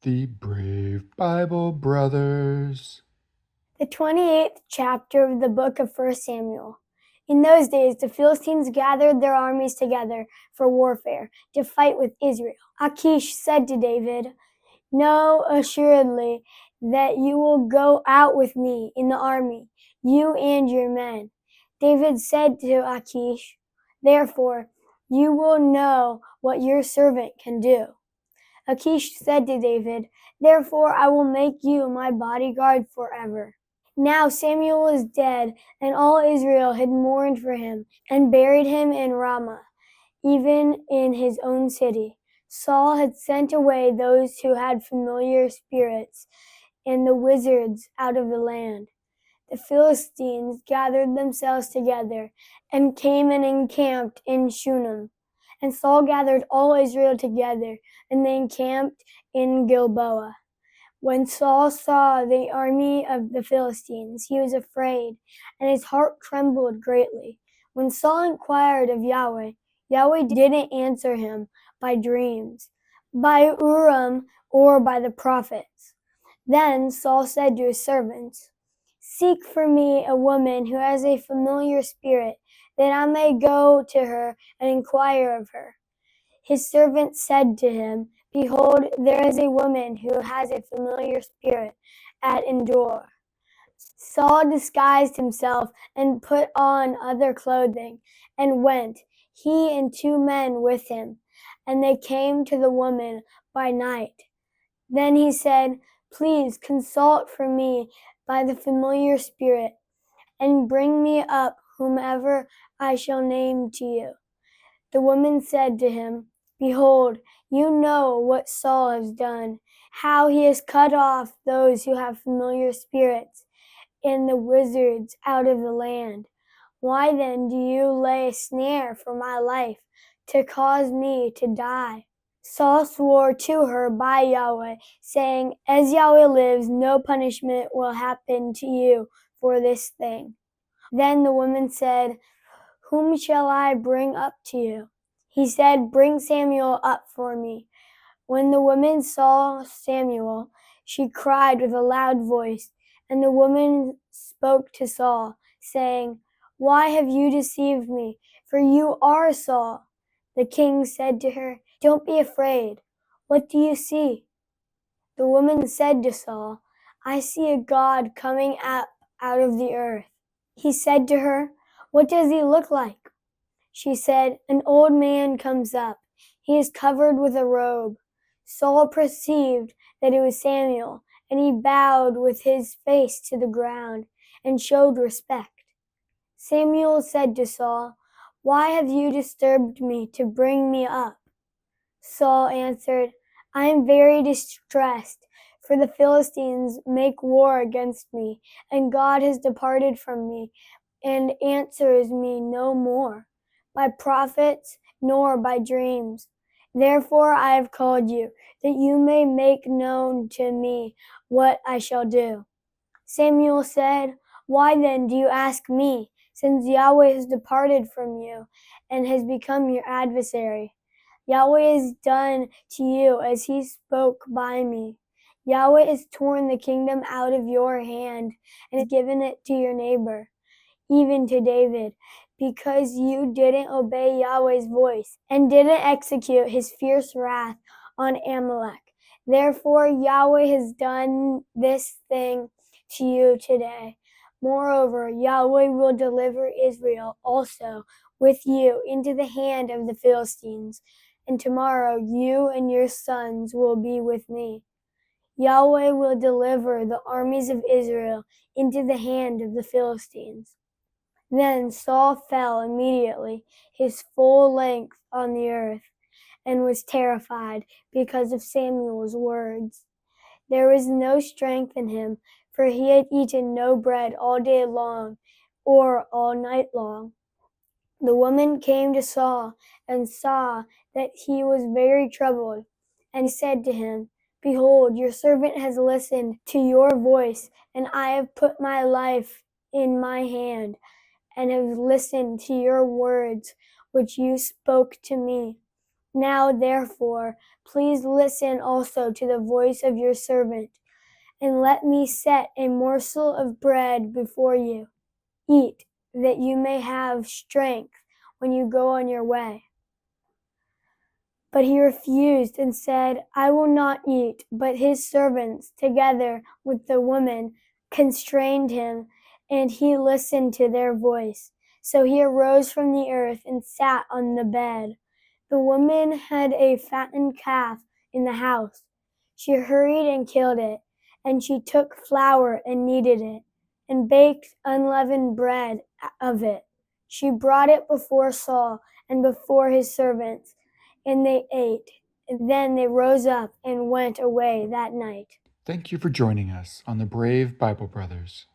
The Brave Bible Brothers. The 28th chapter of the book of 1 Samuel. In those days, the Philistines gathered their armies together for warfare to fight with Israel. Achish said to David, "Know assuredly that you will go out with me in the army, you and your men." David said to Achish, "Therefore, you will know what your servant can do." Achish said to David, "Therefore I will make you my bodyguard forever." Now Samuel was dead, and all Israel had mourned for him and buried him in Ramah, even in his own city. Saul had sent away those who had familiar spirits and the wizards out of the land. The Philistines gathered themselves together and came and encamped in Shunem. And Saul gathered all Israel together, and they encamped in Gilboa. When Saul saw the army of the Philistines, he was afraid, and his heart trembled greatly. When Saul inquired of Yahweh, Yahweh didn't answer him by dreams, by Urim, or by the prophets. Then Saul said to his servants, "Seek for me a woman who has a familiar spirit, that I may go to her and inquire of her." His servants said to him, "Behold, there is a woman who has a familiar spirit at Endor." Saul disguised himself and put on other clothing and went, he and 2 men with him, and they came to the woman by night. Then he said, "Please consult for me by the familiar spirit, and bring me up whomever I shall name to you." The woman said to him, "Behold, you know what Saul has done, how he has cut off those who have familiar spirits and the wizards out of the land. Why then do you lay a snare for my life to cause me to die?" Saul swore to her by Yahweh, saying, "As Yahweh lives, no punishment will happen to you for this thing." Then the woman said, "Whom shall I bring up to you?" He said, "Bring Samuel up for me." When the woman saw Samuel, she cried with a loud voice, and the woman spoke to Saul, saying, "Why have you deceived me? For you are Saul." The king said to her, "Don't be afraid. What do you see?" The woman said to Saul, "I see a god coming up out of the earth." He said to her, "What does he look like?" She said, "An old man comes up. He is covered with a robe." Saul perceived that it was Samuel, and he bowed with his face to the ground and showed respect. Samuel said to Saul, "Why have you disturbed me to bring me up?" Saul answered, "I am very distressed, for the Philistines make war against me, and God has departed from me and answers me no more by prophets nor by dreams. Therefore I have called you, that you may make known to me what I shall do." Samuel said, "Why then do you ask me, since Yahweh has departed from you and has become your adversary? Yahweh has done to you as he spoke by me. Yahweh has torn the kingdom out of your hand and has given it to your neighbor, even to David, because you didn't obey Yahweh's voice and didn't execute his fierce wrath on Amalek. Therefore Yahweh has done this thing to you today. Moreover, Yahweh will deliver Israel also with you into the hand of the Philistines, and tomorrow you and your sons will be with me. Yahweh will deliver the armies of Israel into the hand of the Philistines." Then Saul fell immediately, his full length on the earth, and was terrified because of Samuel's words. There was no strength in him, for he had eaten no bread all day long or all night long. The woman came to Saul and saw that he was very troubled, and said to him, "Behold, your servant has listened to your voice, and I have put my life in my hand, and have listened to your words which you spoke to me. Now, therefore, please listen also to the voice of your servant, and let me set a morsel of bread before you. Eat, that you may have strength when you go on your way. But he refused and said, I will not eat. But his servants, together with the woman, constrained him, and he listened to their voice. So he arose from the earth and sat on the bed. The woman had a fattened calf in the house. She hurried and killed it, and she took flour and kneaded it, and baked unleavened bread of it. She brought it before Saul and before his servants, and they ate. And then they rose up and went away that night. Thank you for joining us on the Brave Bible Brothers.